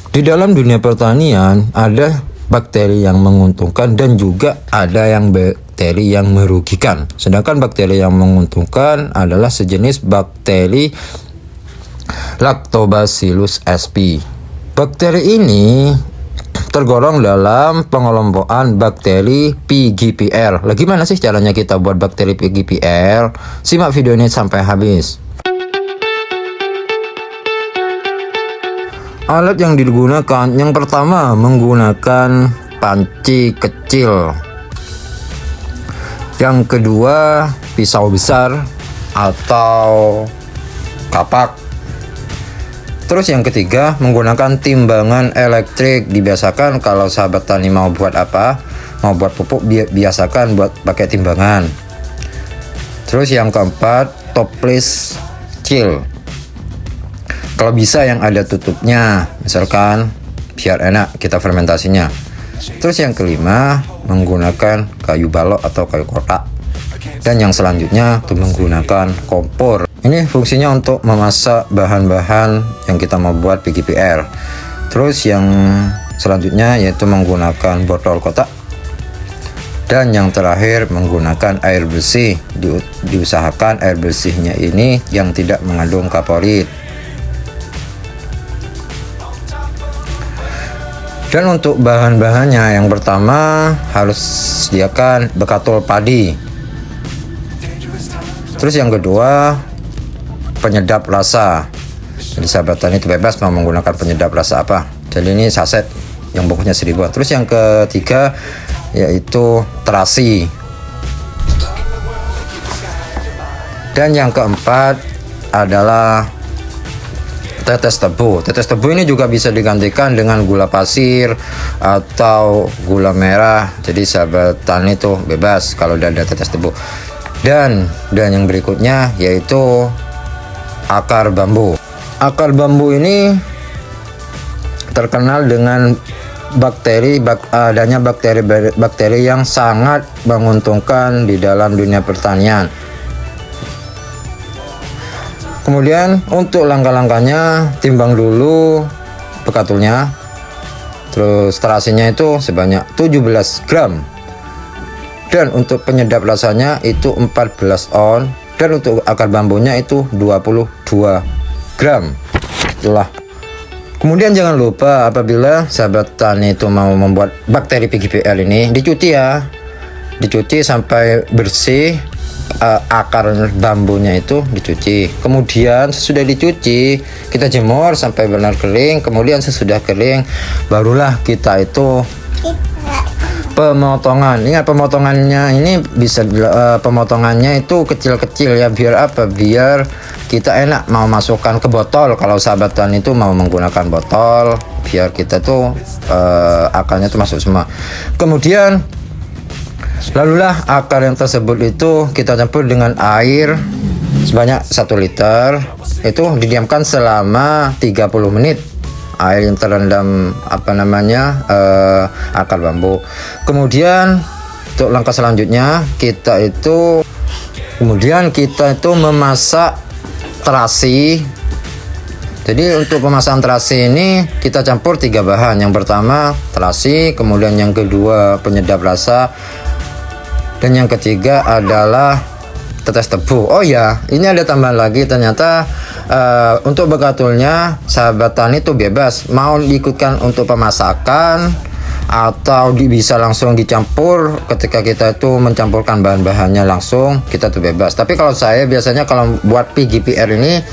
Di dalam dunia pertanian ada bakteri yang menguntungkan dan juga ada yang bakteri yang merugikan. Sedangkan bakteri yang menguntungkan adalah sejenis bakteri Lactobacillus sp. Bakteri ini tergolong dalam pengelompokan bakteri PGPR. Lah gimana sih caranya kita buat bakteri PGPR? Simak video ini sampai habis. Alat yang digunakan, yang pertama menggunakan panci kecil, yang kedua pisau besar atau kapak, terus yang ketiga menggunakan timbangan elektrik. Dibiasakan kalau sahabat tani mau buat apa, mau buat pupuk, biasakan buat pakai timbangan. Terus yang keempat toples kecil, kalau bisa yang ada tutupnya, misalkan biar enak kita fermentasinya. Terus yang kelima menggunakan kayu balok atau kayu kotak, dan yang selanjutnya itu menggunakan kompor. Ini fungsinya untuk memasak bahan-bahan yang kita mau buat PGPR. Terus yang selanjutnya yaitu menggunakan botol kotak, dan yang terakhir menggunakan air bersih. Diusahakan air bersihnya ini yang tidak mengandung kaporit. Dan untuk bahan-bahannya, yang pertama harus sediakan bekatul padi. Terus yang kedua penyedap rasa. Jadi sahabat tani itu bebas mau menggunakan penyedap rasa apa. Jadi ini saset yang bungkusnya 1000. Terus yang ketiga yaitu terasi. Dan yang keempat adalah tetes tebu. Tetes tebu ini juga bisa digantikan dengan gula pasir atau gula merah. Jadi sahabat tani itu bebas kalau udah ada tetes tebu. Dan yang berikutnya yaitu akar bambu. Akar bambu ini terkenal dengan adanya bakteri yang sangat menguntungkan di dalam dunia pertanian. Kemudian untuk langkah-langkahnya, timbang dulu bekatulnya, terus terasinya itu sebanyak 17 gram, dan untuk penyedap rasanya itu 14 on, dan untuk akar bambunya itu 22 gram. Itulah. Kemudian jangan lupa apabila sahabat tani itu mau membuat bakteri PGPR ini, dicuci ya, dicuci sampai bersih. Akar bambunya itu dicuci, kemudian sesudah dicuci kita jemur sampai benar kering. Kemudian sesudah kering barulah kita itu pemotongan. Ingat pemotongannya ini bisa pemotongannya itu kecil-kecil ya, biar apa, biar kita enak mau masukkan ke botol. Kalau sahabat tani itu mau menggunakan botol, biar kita tuh akarnya tuh masuk semua. Kemudian lalulah akar yang tersebut itu kita campur dengan air sebanyak 1 liter. Itu didiamkan selama 30 menit. Air yang terendam akar bambu. Kemudian untuk langkah selanjutnya kita itu memasak terasi. Jadi untuk pemasakan terasi ini kita campur 3 bahan. Yang pertama terasi, kemudian yang kedua penyedap rasa, dan yang ketiga adalah tetes tebu. Oh ya, ini ada tambahan lagi ternyata. Untuk bekatulnya sahabat tani itu bebas mau diikutkan untuk pemasakan atau bisa langsung dicampur. Ketika kita itu mencampurkan bahan-bahannya langsung, kita tuh bebas. Tapi kalau saya biasanya kalau buat PGPR ini,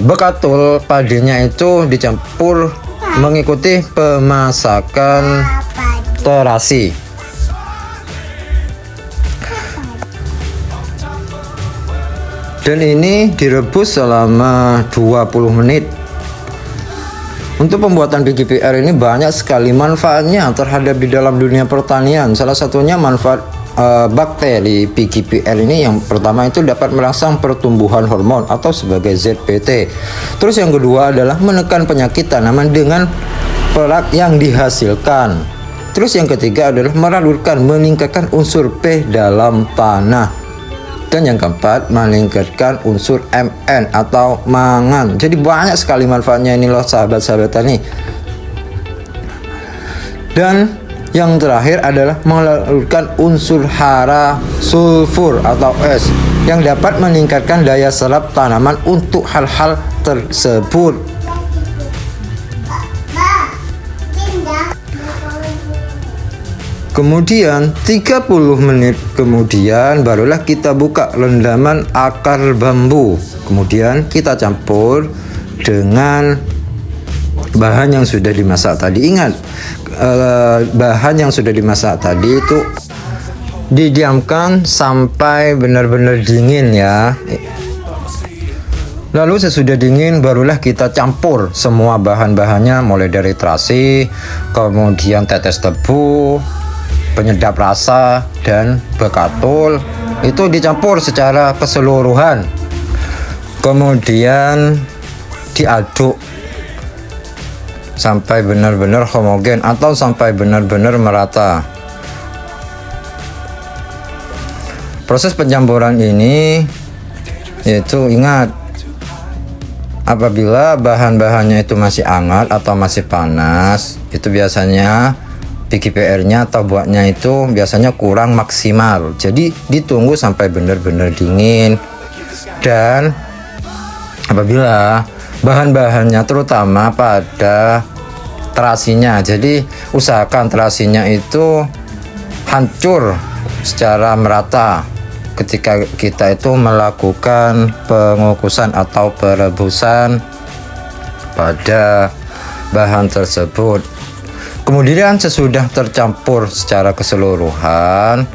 bekatul padinya itu dicampur mengikuti pemasakan terasi. Dan ini direbus selama 20 menit. Untuk pembuatan PGPR ini banyak sekali manfaatnya terhadap di dalam dunia pertanian. Salah satunya manfaat bakteri PGPR ini, yang pertama itu dapat merangsang pertumbuhan hormon atau sebagai ZPT. Terus yang kedua adalah menekan penyakit tanaman dengan perak yang dihasilkan. Terus yang ketiga adalah meningkatkan unsur P dalam tanah. Dan yang keempat, meningkatkan unsur Mn atau mangan. Jadi banyak sekali manfaatnya ini loh sahabat-sahabat tani. Dan yang terakhir adalah mengeluarkan unsur hara sulfur atau S yang dapat meningkatkan daya serap tanaman untuk hal-hal tersebut. Kemudian 30 menit kemudian barulah kita buka rendaman akar bambu. Kemudian kita campur dengan bahan yang sudah dimasak tadi. Ingat, bahan yang sudah dimasak tadi itu didiamkan sampai benar-benar dingin ya. Lalu sesudah dingin barulah kita campur semua bahan-bahannya, mulai dari terasi, kemudian tetes tebu, penyedap rasa, dan bekatul. Itu dicampur secara keseluruhan, kemudian diaduk sampai benar-benar homogen atau sampai benar-benar merata. Proses pencampuran ini yaitu, ingat, apabila bahan-bahannya itu masih hangat atau masih panas, itu biasanya PGPR-nya atau buatnya itu biasanya kurang maksimal. Jadi ditunggu sampai benar-benar dingin. Dan apabila bahan-bahannya terutama pada terasinya, jadi usahakan terasinya itu hancur secara merata ketika kita itu melakukan pengukusan atau perebusan pada bahan tersebut. Kemudian sesudah tercampur secara keseluruhan,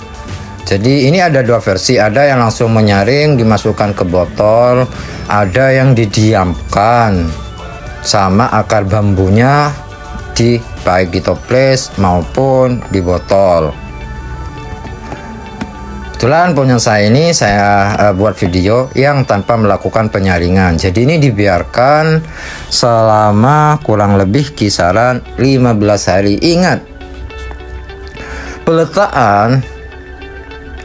jadi ini ada dua versi, ada yang langsung menyaring dimasukkan ke botol, ada yang didiamkan sama akar bambunya di baik di toples maupun di botol. Kebetulan punya saya ini saya buat video yang tanpa melakukan penyaringan. Jadi ini dibiarkan selama kurang lebih kisaran 15 hari. Ingat, peletakan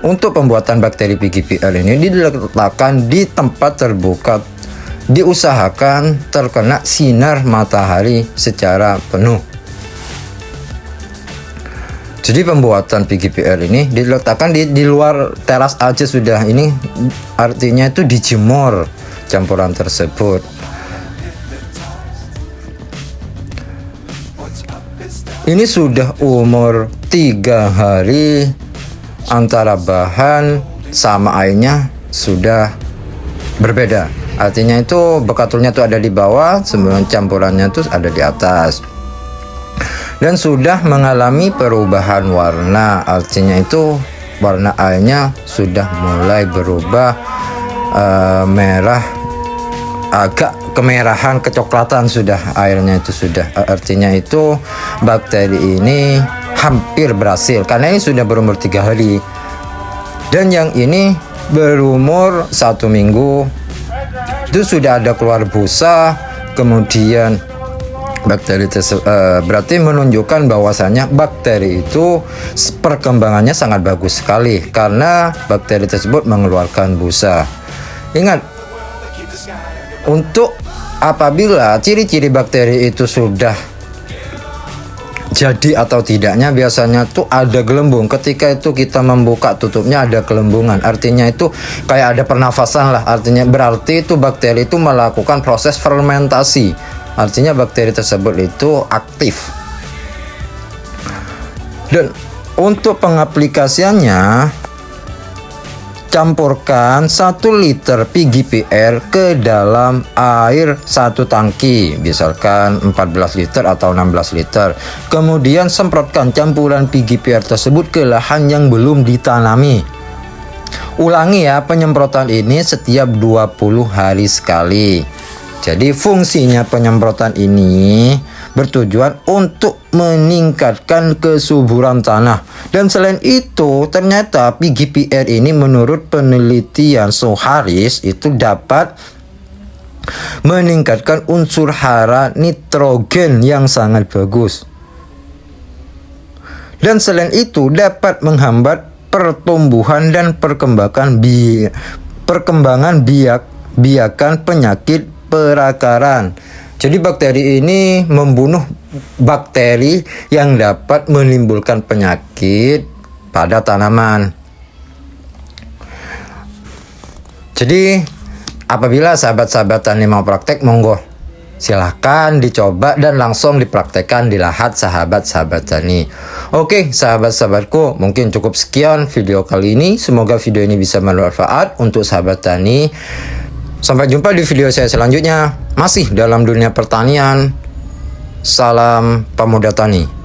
untuk pembuatan bakteri PGPR ini diletakkan di tempat terbuka. Diusahakan terkena sinar matahari secara penuh. Jadi pembuatan PGPR ini diletakkan di luar teras aja sudah. Ini artinya itu dijemur campuran tersebut. Ini sudah umur 3 hari, antara bahan sama airnya sudah berbeda. Artinya itu bekatulnya itu ada di bawah, semua campurannya itu ada di atas. Dan sudah mengalami perubahan warna, artinya itu warna airnya sudah mulai berubah merah, agak kemerahan, kecoklatan sudah airnya itu sudah. Artinya itu bakteri ini hampir berhasil, karena ini sudah berumur 3 hari. Dan yang ini berumur 1 minggu, itu sudah ada keluar busa, kemudian bakteri tersebut berarti menunjukkan bahwasanya bakteri itu perkembangannya sangat bagus sekali karena bakteri tersebut mengeluarkan busa. Ingat, untuk apabila ciri-ciri bakteri itu sudah jadi atau tidaknya, biasanya tuh ada gelembung. Ketika itu kita membuka tutupnya ada gelembungan, artinya itu kayak ada pernafasan lah, artinya berarti itu bakteri itu melakukan proses fermentasi. Artinya bakteri tersebut itu aktif. Dan untuk pengaplikasiannya, campurkan 1 liter PGPR ke dalam air 1 tangki, misalkan 14 liter atau 16 liter. Kemudian semprotkan campuran PGPR tersebut ke lahan yang belum ditanami. Ulangi ya penyemprotan ini setiap 20 hari sekali. Jadi fungsinya penyemprotan ini bertujuan untuk meningkatkan kesuburan tanah. Dan selain itu, ternyata PGPR ini menurut penelitian Soharis itu dapat meningkatkan unsur hara nitrogen yang sangat bagus. Dan selain itu dapat menghambat pertumbuhan dan perkembangan biakan penyakit perakaran. Jadi bakteri ini membunuh bakteri yang dapat menimbulkan penyakit pada tanaman. Jadi apabila sahabat-sahabat tani mau praktek, monggo silahkan dicoba dan langsung dipraktekkan di lahan sahabat-sahabat tani. Oke, sahabat-sahabatku, mungkin cukup sekian video kali ini. Semoga video ini bisa bermanfaat untuk sahabat tani. Sampai jumpa di video saya selanjutnya, masih dalam dunia pertanian. Salam pemuda tani.